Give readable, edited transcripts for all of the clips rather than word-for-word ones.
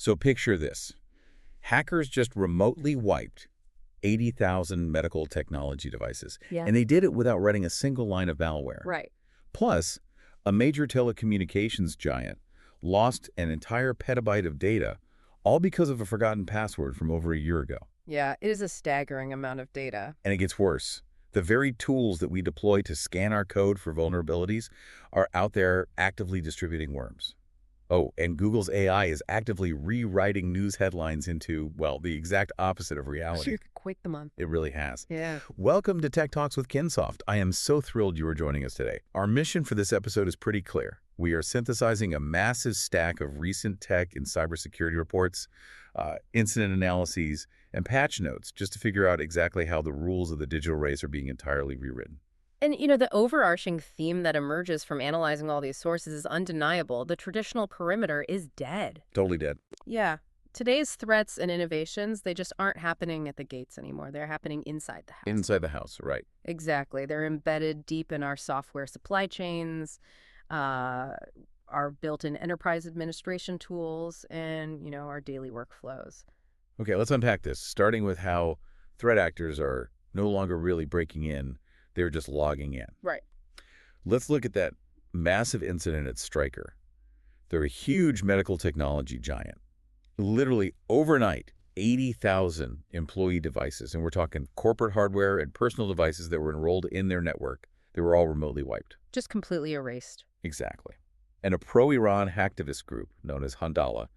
So picture this. Hackers just remotely wiped 80,000 medical technology devices. Yeah. And they did it without writing a single line of malware. Right. Plus, a major telecommunications giant lost an entire petabyte of data, all because of a forgotten password from over a year ago. Yeah, it is a staggering amount of data. And it gets worse. The very tools that we deploy to scan our code for vulnerabilities are out there actively distributing worms. Oh, and Google's AI is actively rewriting news headlines into, well, the exact opposite of reality. Quake the month. It really has. Yeah. Welcome to Tech Talks with Kinsoft. I am so thrilled you are joining us today. Our mission for this episode is pretty clear. We are synthesizing a massive stack of recent tech and cybersecurity reports, incident analyses, and patch notes just to figure out exactly how the rules of the digital race are being entirely rewritten. And, the overarching theme that emerges from analyzing all these sources is undeniable. The traditional perimeter is dead. Totally dead. Yeah. Today's threats and innovations, they just aren't happening at the gates anymore. They're happening inside the house. Inside the house, right. Exactly. They're embedded deep in our software supply chains, our built-in enterprise administration tools, and, our daily workflows. Okay, let's unpack this, starting with how threat actors are no longer really breaking in. They're just logging in. Right. Let's look at that massive incident at Stryker. They're a huge medical technology giant. Literally overnight, 80,000 employee devices, and we're talking corporate hardware and personal devices that were enrolled in their network. They were all remotely wiped. Just completely erased. Exactly. And a pro-Iran hacktivist group known as Handala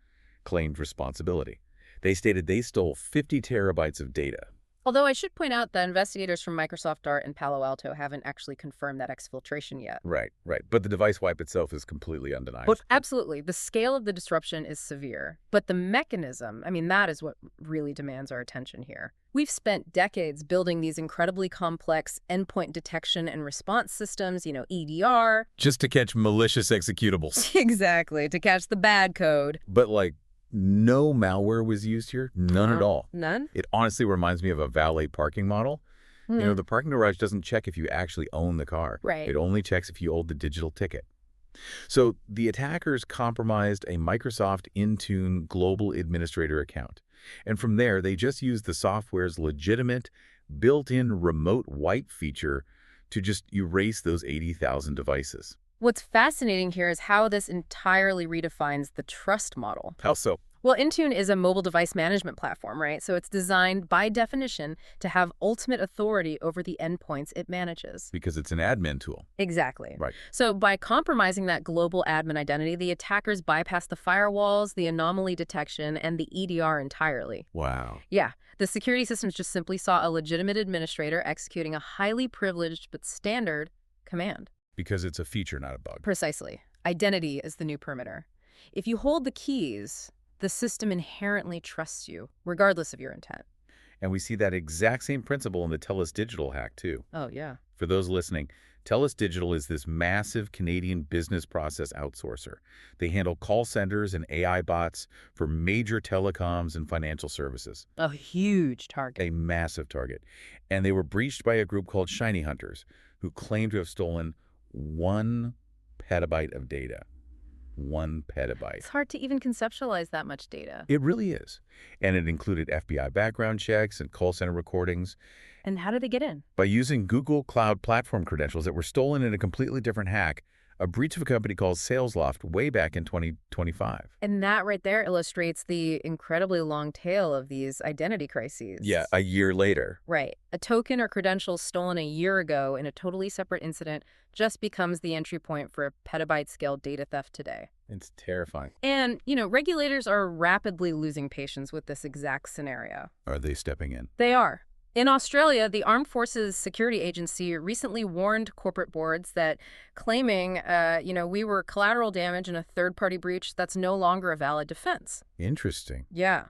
claimed responsibility. They stated they stole 50 terabytes of data. Although I should point out that investigators from Microsoft Dart and Palo Alto haven't actually confirmed that exfiltration yet. Right. But the device wipe itself is completely undeniable. But absolutely, the scale of the disruption is severe. But the mechanism, that is what really demands our attention here. We've spent decades building these incredibly complex endpoint detection and response systems, EDR. Just to catch malicious executables. Exactly, to catch the bad code. But no malware was used here? None at all. None? It honestly reminds me of a valet parking model. The parking garage doesn't check if you actually own the car. Right. It only checks if you hold the digital ticket. So the attackers compromised a Microsoft Intune global administrator account. And from there, they just used the software's legitimate built-in remote wipe feature to just erase those 80,000 devices. What's fascinating here is how this entirely redefines the trust model. How so? Well, Intune is a mobile device management platform, right? So it's designed by definition to have ultimate authority over the endpoints it manages. Because it's an admin tool. Exactly. Right. So by compromising that global admin identity, the attackers bypass the firewalls, the anomaly detection, and the EDR entirely. Wow. Yeah. The security systems just simply saw a legitimate administrator executing a highly privileged but standard command. Because it's a feature, not a bug. Precisely. Identity is the new perimeter. If you hold the keys, the system inherently trusts you, regardless of your intent. And we see that exact same principle in the Telus Digital hack, too. Oh, yeah. For those listening, Telus Digital is this massive Canadian business process outsourcer. They handle call centers and AI bots for major telecoms and financial services. A huge target. A massive target. And they were breached by a group called ShinyHunters, who claimed to have stolen 1 petabyte of data. 1 petabyte. It's hard to even conceptualize that much data. It really is. And it included FBI background checks and call center recordings. And how did they get in? By using Google Cloud Platform credentials that were stolen in a completely different hack, a breach of a company called SalesLoft way back in 2025. And that right there illustrates the incredibly long tail of these identity crises. Yeah, a year later. Right. A token or credential stolen a year ago in a totally separate incident just becomes the entry point for a petabyte-scale data theft today. It's terrifying. And, regulators are rapidly losing patience with this exact scenario. Are they stepping in? They are. In Australia, the Armed Forces Security Agency recently warned corporate boards that claiming, we were collateral damage in a third-party breach, that's no longer a valid defense. Interesting. Yeah.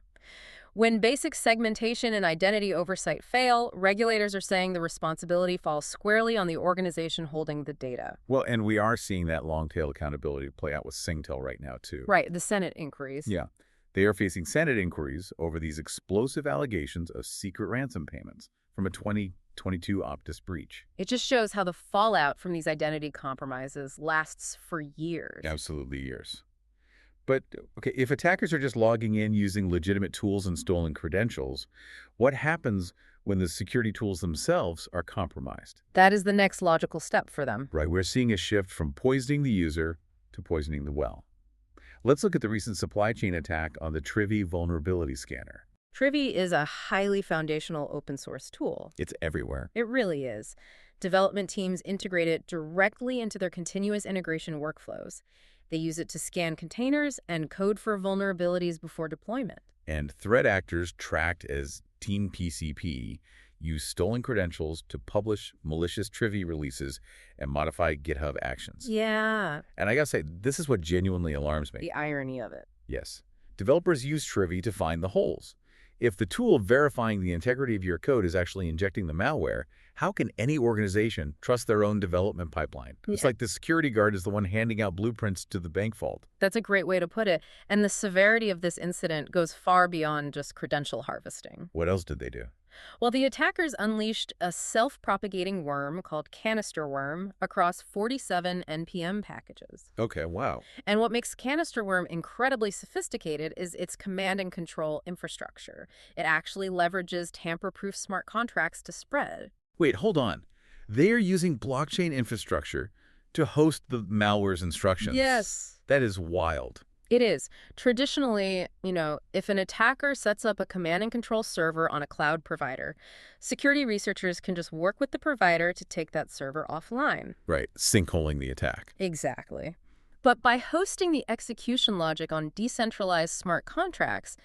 When basic segmentation and identity oversight fail, regulators are saying the responsibility falls squarely on the organization holding the data. Well, and we are seeing that long-tail accountability play out with Singtel right now, too. Right, the Senate inquiries. Yeah. They are facing Senate inquiries over these explosive allegations of secret ransom payments from a 2022 Optus breach. It just shows how the fallout from these identity compromises lasts for years. Absolutely years. But, okay, if attackers are just logging in using legitimate tools and stolen credentials, what happens when the security tools themselves are compromised? That is the next logical step for them. Right, we're seeing a shift from poisoning the user to poisoning the well. Let's look at the recent supply chain attack on the Trivy vulnerability scanner. Trivy is a highly foundational open source tool. It's everywhere. It really is. Development teams integrate it directly into their continuous integration workflows. They use it to scan containers and code for vulnerabilities before deployment. And threat actors tracked as Team PCP use stolen credentials to publish malicious Trivy releases and modify GitHub actions. Yeah, And I gotta say, this is what genuinely alarms me. the irony of it. Yes. Developers use Trivy to find the holes. If the tool verifying the integrity of your code is actually injecting the malware, how can any organization trust their own development pipeline? It's like the security guard is the one handing out blueprints to the bank vault. That's a great way to put it. And the severity of this incident goes far beyond just credential harvesting. What else did they do? Well, the attackers unleashed a self-propagating worm called canister worm across 47 NPM packages. Okay, wow. And what makes canister worm incredibly sophisticated is its command and control infrastructure. It actually leverages tamper-proof smart contracts to spread. Wait, hold on. They are using blockchain infrastructure to host the malware's instructions. Yes. That is wild. It is. Traditionally, if an attacker sets up a command and control server on a cloud provider, security researchers can just work with the provider to take that server offline. Right, sinkholing the attack. Exactly. But by hosting the execution logic on decentralized smart contracts,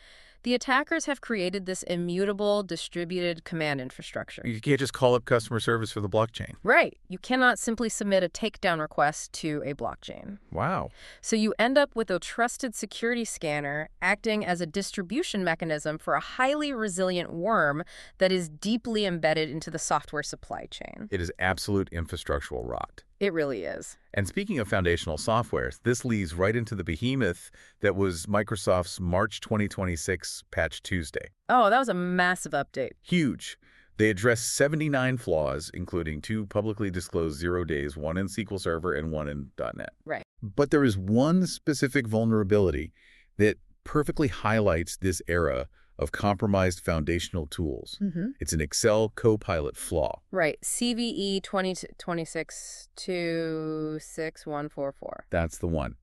the attackers have created this immutable, distributed command infrastructure. You can't just call up customer service for the blockchain. Right. You cannot simply submit a takedown request to a blockchain. Wow. So you end up with a trusted security scanner acting as a distribution mechanism for a highly resilient worm that is deeply embedded into the software supply chain. It is absolute infrastructural rot. It really is. And speaking of foundational software, this leads right into the behemoth that was Microsoft's March 2026 Patch Tuesday. Oh, that was a massive update. Huge. They addressed 79 flaws, including 2 publicly disclosed 0 days, one in SQL Server and one in .NET. Right. But there is one specific vulnerability that perfectly highlights this era of compromised foundational tools. It's an Excel Copilot flaw. Right. CVE 2026-26144. That's the one.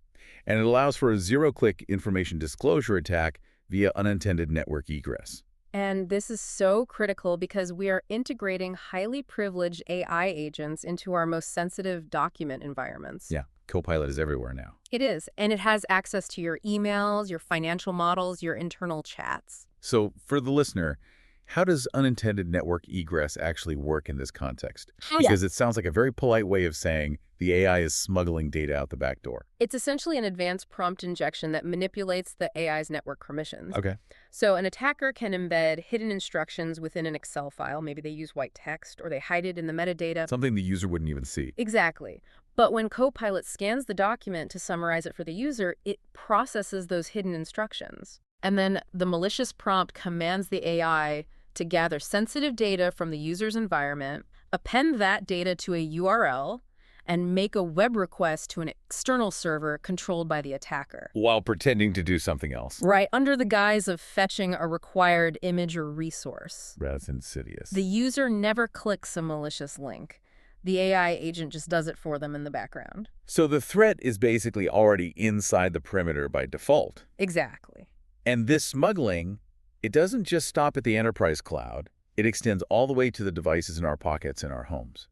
And it allows for a zero-click information disclosure attack via unintended network egress. And this is so critical because we are integrating highly privileged AI agents into our most sensitive document environments. Yeah, Copilot is everywhere now. It is. And it has access to your emails, your financial models, your internal chats. So for the listener, how does unintended network egress actually work in this context? Because it sounds like a very polite way of saying the AI is smuggling data out the back door. It's essentially an advanced prompt injection that manipulates the AI's network permissions. Okay. So an attacker can embed hidden instructions within an Excel file. Maybe they use white text or they hide it in the metadata. Something the user wouldn't even see. Exactly. But when Copilot scans the document to summarize it for the user, it processes those hidden instructions. And then the malicious prompt commands the AI to gather sensitive data from the user's environment, append that data to a URL, and make a web request to an external server controlled by the attacker. While pretending to do something else. Right, under the guise of fetching a required image or resource. That's insidious. The user never clicks a malicious link. The AI agent just does it for them in the background. So the threat is basically already inside the perimeter by default. Exactly. And this smuggling, it doesn't just stop at the enterprise cloud. It extends all the way to the devices in our pockets and our homes.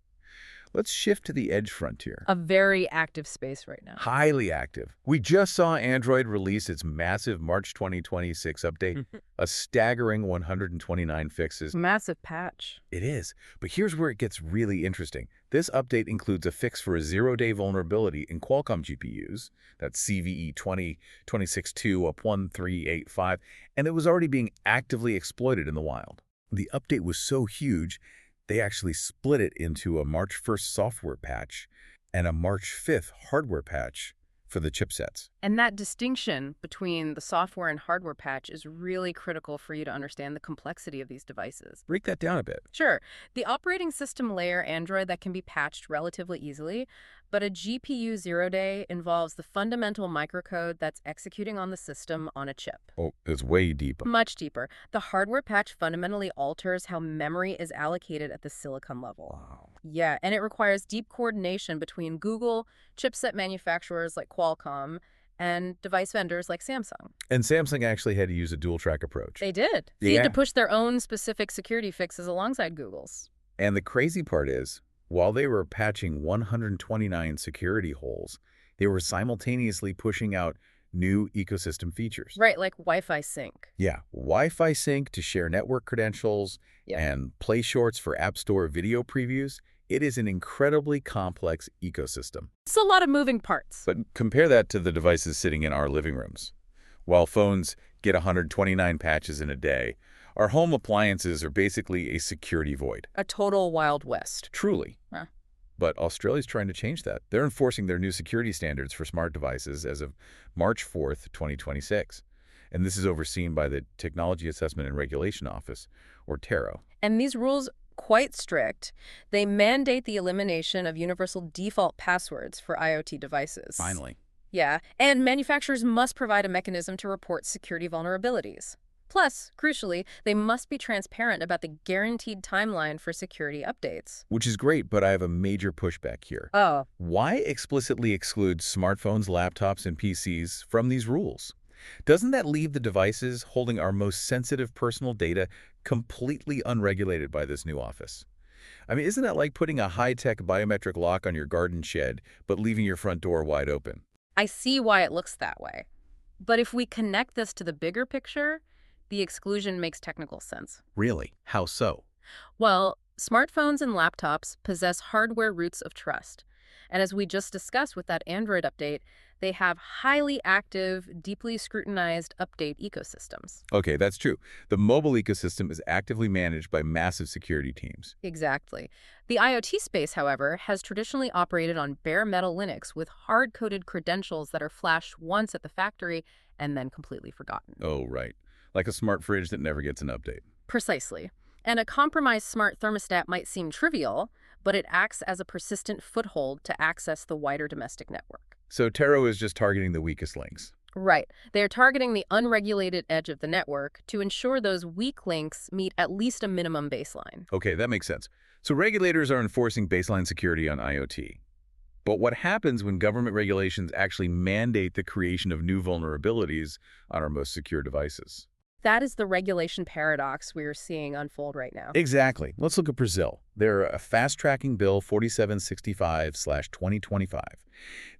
Let's shift to the edge frontier. A very active space right now. Highly active. We just saw Android release its massive March 2026 update, a staggering 129 fixes. Massive patch. It is. But here's where it gets really interesting. This update includes a fix for a zero-day vulnerability in Qualcomm GPUs, that's CVE 20.26.2.1385, and it was already being actively exploited in the wild. The update was so huge, they actually split it into a March 1st software patch and a March 5th hardware patch for the chipsets. And that distinction between the software and hardware patch is really critical for you to understand the complexity of these devices. Break that down a bit. Sure, the operating system layer Android that can be patched relatively easily, but a GPU zero-day involves the fundamental microcode that's executing on the system on a chip. Oh, it's way deep. Much deeper. The hardware patch fundamentally alters how memory is allocated at the silicon level. Wow. Yeah, and it requires deep coordination between Google, chipset manufacturers like Qualcomm, and device vendors like Samsung. And Samsung actually had to use a dual-track approach. They did. They had to push their own specific security fixes alongside Google's. And the crazy part is, while they were patching 129 security holes, they were simultaneously pushing out new ecosystem features. Right, like Wi-Fi sync. Yeah, Wi-Fi sync to share network credentials and play shorts for App Store video previews. It is an incredibly complex ecosystem. It's a lot of moving parts. But compare that to the devices sitting in our living rooms. While phones get 129 patches in a day, our home appliances are basically a security void. A total Wild West. Truly. Huh. But Australia's trying to change that. They're enforcing their new security standards for smart devices as of March 4th, 2026. And this is overseen by the Technology Assessment and Regulation Office, or TARO. And these rules quite strict. They mandate the elimination of universal default passwords for IoT devices. Finally. Yeah, and manufacturers must provide a mechanism to report security vulnerabilities. Plus, crucially, they must be transparent about the guaranteed timeline for security updates. Which is great, but I have a major pushback here. Oh. Why explicitly exclude smartphones, laptops, and PCs from these rules? Doesn't that leave the devices holding our most sensitive personal data completely unregulated by this new office? I mean, isn't that like putting a high-tech biometric lock on your garden shed, but leaving your front door wide open? I see why it looks that way. But if we connect this to the bigger picture, the exclusion makes technical sense. Really? How so? Well, smartphones and laptops possess hardware roots of trust. And as we just discussed with that Android update, they have highly active, deeply scrutinized update ecosystems. Okay, that's true. The mobile ecosystem is actively managed by massive security teams. Exactly. The IoT space, however, has traditionally operated on bare metal Linux with hard-coded credentials that are flashed once at the factory and then completely forgotten. Oh, right. Like a smart fridge that never gets an update. Precisely. And a compromised smart thermostat might seem trivial, but it acts as a persistent foothold to access the wider domestic network. So TARO is just targeting the weakest links. Right. They are targeting the unregulated edge of the network to ensure those weak links meet at least a minimum baseline. Okay, that makes sense. So regulators are enforcing baseline security on IoT. But what happens when government regulations actually mandate the creation of new vulnerabilities on our most secure devices? That is the regulation paradox we are seeing unfold right now. Exactly. Let's look at Brazil. They're a fast-tracking bill 4765/2025.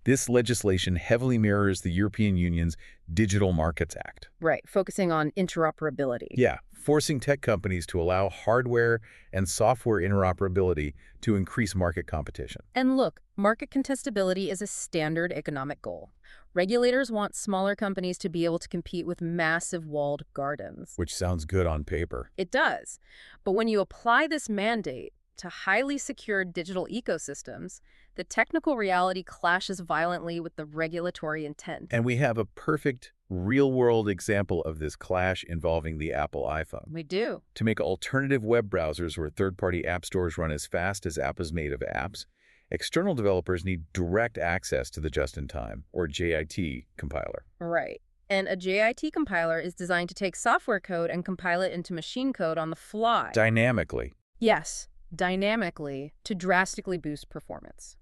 This legislation heavily mirrors the European Union's Digital Markets Act. Right, focusing on interoperability. Yeah, forcing tech companies to allow hardware and software interoperability to increase market competition. And look, market contestability is a standard economic goal. Regulators want smaller companies to be able to compete with massive walled gardens. Which sounds good on paper. It does. But when you apply this mandate to highly secured digital ecosystems, the technical reality clashes violently with the regulatory intent. And we have a perfect real-world example of this clash involving the Apple iPhone. We do. To make alternative web browsers where third-party app stores run as fast as Apple's made of apps, external developers need direct access to the just-in-time, or JIT, compiler. Right. And a JIT compiler is designed to take software code and compile it into machine code on the fly. Dynamically. Yes, dynamically, to drastically boost performance.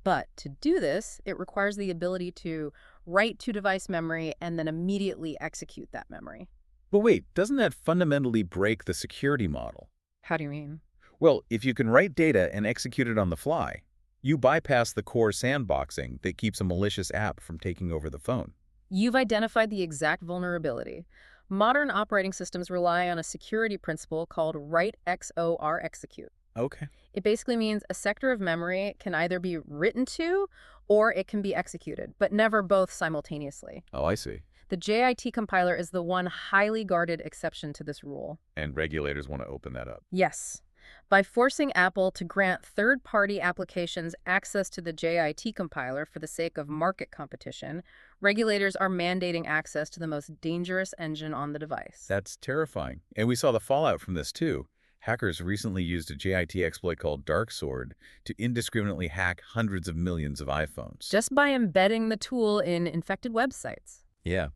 But to do this, it requires the ability to write to device memory and then immediately execute that memory. But wait, doesn't that fundamentally break the security model? How do you mean? Well, if you can write data and execute it on the fly, you bypass the core sandboxing that keeps a malicious app from taking over the phone. You've identified the exact vulnerability. Modern operating systems rely on a security principle called write XOR execute. Okay. It basically means a sector of memory can either be written to or it can be executed, but never both simultaneously. Oh, I see. The JIT compiler is the one highly guarded exception to this rule. And regulators want to open that up. Yes. By forcing Apple to grant third-party applications access to the JIT compiler for the sake of market competition, regulators are mandating access to the most dangerous engine on the device. That's terrifying. And we saw the fallout from this, too. Hackers recently used a JIT exploit called Dark Sword to indiscriminately hack hundreds of millions of iPhones. Just by embedding the tool in infected websites. Yeah.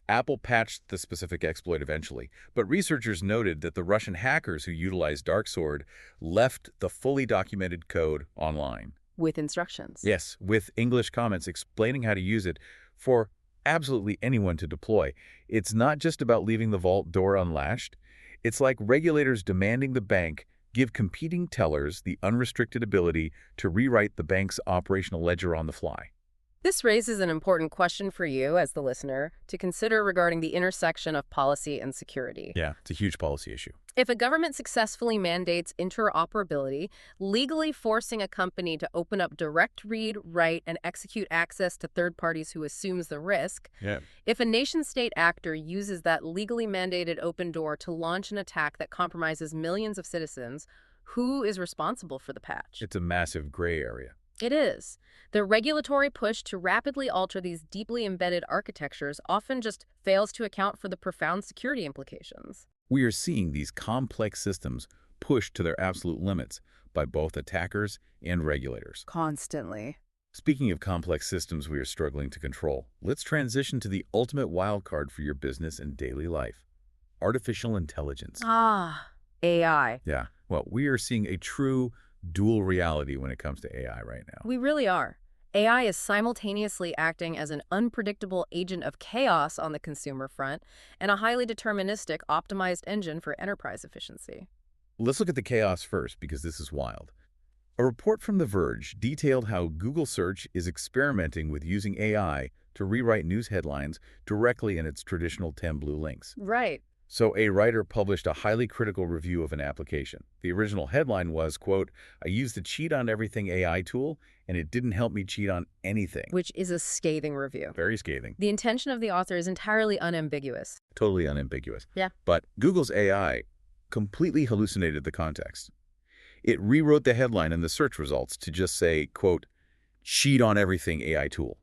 Apple patched the specific exploit eventually, but researchers noted that the Russian hackers who utilized Dark Sword left the fully documented code online. With instructions. Yes, with English comments explaining how to use it for absolutely anyone to deploy. It's not just about leaving the vault door unlatched. It's like regulators demanding the bank give competing tellers the unrestricted ability to rewrite the bank's operational ledger on the fly. This raises an important question for you, as the listener, to consider regarding the intersection of policy and security. Yeah, it's a huge policy issue. If a government successfully mandates interoperability, legally forcing a company to open up direct read, write, and execute access to third parties who assumes the risk, if a nation-state actor uses that legally mandated open door to launch an attack that compromises millions of citizens, who is responsible for the patch? It's a massive gray area. It is. The regulatory push to rapidly alter these deeply embedded architectures often just fails to account for the profound security implications. We are seeing these complex systems pushed to their absolute limits by both attackers and regulators. Constantly. Speaking of complex systems we are struggling to control, let's transition to the ultimate wildcard for your business and daily life: artificial intelligence. AI. Yeah, well, we are seeing a true dual reality when it comes to AI right now. We really are. AI is simultaneously acting as an unpredictable agent of chaos on the consumer front and a highly deterministic, optimized engine for enterprise efficiency. Let's look at the chaos first, because this is wild. A report from The Verge detailed how Google Search is experimenting with using AI to rewrite news headlines directly in its traditional 10 blue links. Right. So a writer published a highly critical review of an application. The original headline was, quote, "I used the cheat on everything AI tool, and it didn't help me cheat on anything." Which is a scathing review. Very scathing. The intention of the author is entirely unambiguous. Totally unambiguous. Yeah. But Google's AI completely hallucinated the context. It rewrote the headline and the search results to just say, quote, "cheat on everything AI tool."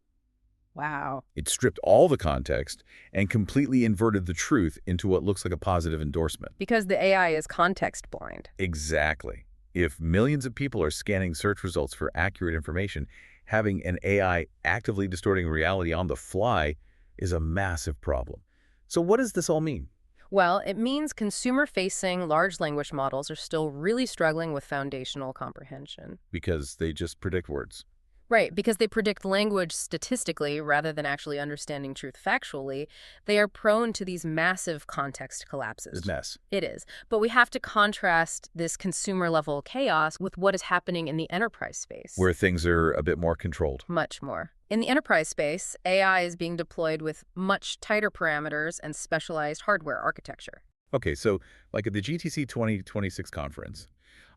Wow. It stripped all the context and completely inverted the truth into what looks like a positive endorsement. Because the AI is context blind. Exactly. If millions of people are scanning search results for accurate information, having an AI actively distorting reality on the fly is a massive problem. So what does this all mean? Well, it means consumer-facing large language models are still really struggling with foundational comprehension. Because they just predict words. Right, because they predict language statistically rather than actually understanding truth factually, they are prone to these massive context collapses. It's a mess. It is. But we have to contrast this consumer-level chaos with what is happening in the enterprise space. Where things are a bit more controlled. Much more. In the enterprise space, AI is being deployed with much tighter parameters and specialized hardware architecture. Okay, so like at the GTC 2026 conference,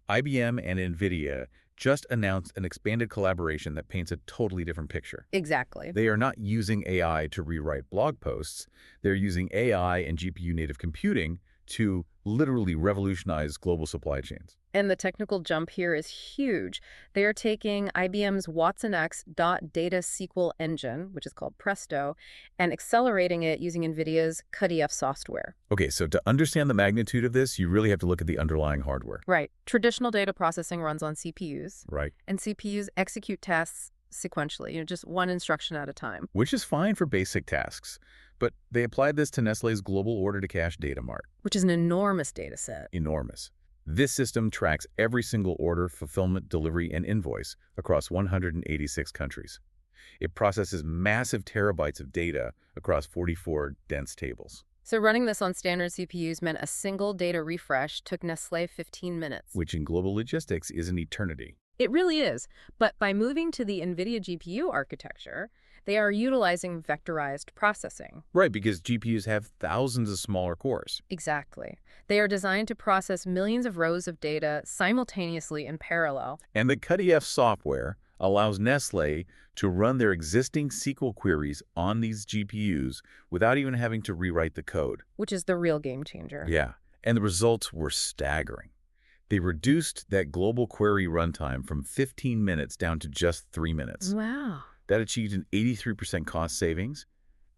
IBM and NVIDIA just announced an expanded collaboration that paints a totally different picture. Exactly. They are not using AI to rewrite blog posts. They're using AI and GPU-native computing to literally revolutionize global supply chains. And the technical jump here is huge. They are taking IBM's watsonx .data SQL engine, which is called Presto, and accelerating it using NVIDIA's cuDF software. Okay, so to understand the magnitude of this, you really have to look at the underlying hardware. Right. Traditional data processing runs on CPUs. Right. And CPUs execute tasks sequentially, just one instruction at a time. Which is fine for basic tasks. But they applied this to Nestlé's global order-to-cash data mart. Which is an enormous data set. Enormous. This system tracks every single order, fulfillment, delivery, and invoice across 186 countries. It processes massive terabytes of data across 44 dense tables. So running this on standard CPUs meant a single data refresh took Nestlé 15 minutes. Which in global logistics is an eternity. It really is. But by moving to the NVIDIA GPU architecture, they are utilizing vectorized processing. Right, because GPUs have thousands of smaller cores. Exactly. They are designed to process millions of rows of data simultaneously in parallel. And the cuDF software allows Nestlé to run their existing SQL queries on these GPUs without even having to rewrite the code. Which is the real game changer. Yeah, and the results were staggering. They reduced that global query runtime from 15 minutes down to just 3 minutes. Wow. That achieved an 83% cost savings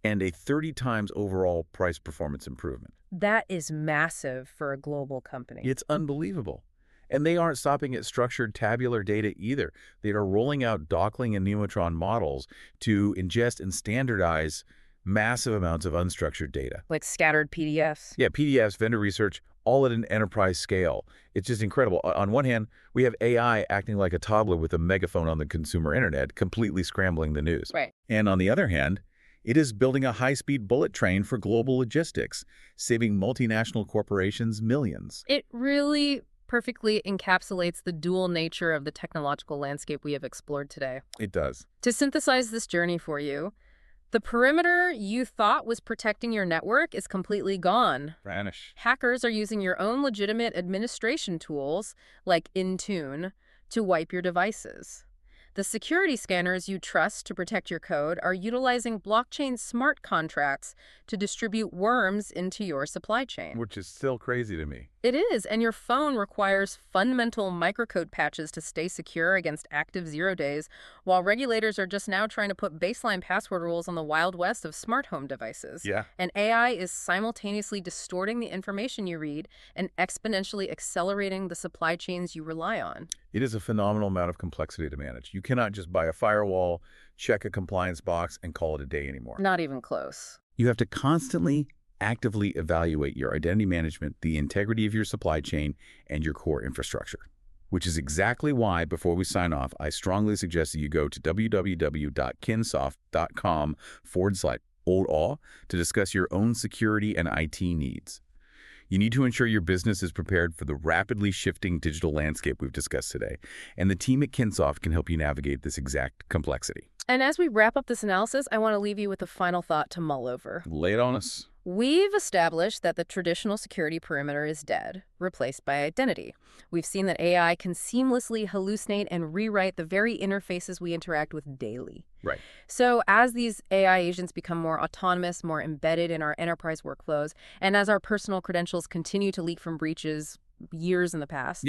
and a 30 times overall price performance improvement. That is massive for a global company. It's unbelievable. And they aren't stopping at structured tabular data either. They are rolling out Dockling and Nemotron models to ingest and standardize massive amounts of unstructured data. Like scattered PDFs. Yeah, PDFs, vendor research, all at an enterprise scale. It's just incredible. On one hand, we have AI acting like a toddler with a megaphone on the consumer internet, completely scrambling the news. Right. And on the other hand, it is building a high-speed bullet train for global logistics, saving multinational corporations millions. It really perfectly encapsulates the dual nature of the technological landscape we have explored today. It does. To synthesize this journey for you, the perimeter you thought was protecting your network is completely gone. Vanish. Hackers are using your own legitimate administration tools, like Intune, to wipe your devices. The security scanners you trust to protect your code are utilizing blockchain smart contracts to distribute worms into your supply chain. Which is still crazy to me. It is, and your phone requires fundamental microcode patches to stay secure against active 0 days, while regulators are just now trying to put baseline password rules on the wild west of smart home devices. Yeah. And AI is simultaneously distorting the information you read and exponentially accelerating the supply chains you rely on. It is a phenomenal amount of complexity to manage. You cannot just buy a firewall, check a compliance box, and call it a day anymore. Not even close. You have to constantly, actively evaluate your identity management, the integrity of your supply chain, and your core infrastructure. Which is exactly why, before we sign off, I strongly suggest that you go to www.kinsoft.com/OldAw to discuss your own security and IT needs. You need to ensure your business is prepared for the rapidly shifting digital landscape we've discussed today, and the team at Kinsoft can help you navigate this exact complexity. And as we wrap up this analysis, I want to leave you with a final thought to mull over. Lay it on us. We've established that the traditional security perimeter is dead, replaced by identity. We've seen that AI can seamlessly hallucinate and rewrite the very interfaces we interact with daily. Right. So as these AI agents become more autonomous, more embedded in our enterprise workflows, and as our personal credentials continue to leak from breaches years in the past,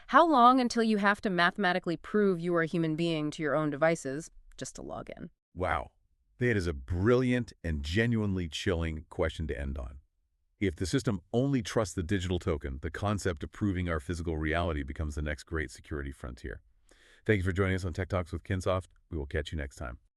how long until you have to mathematically prove you are a human being to your own devices just to log in? Wow. That is a brilliant and genuinely chilling question to end on. If the system only trusts the digital token, the concept of proving our physical reality becomes the next great security frontier. Thank you for joining us on Tech Talks with Kinsoft. We will catch you next time.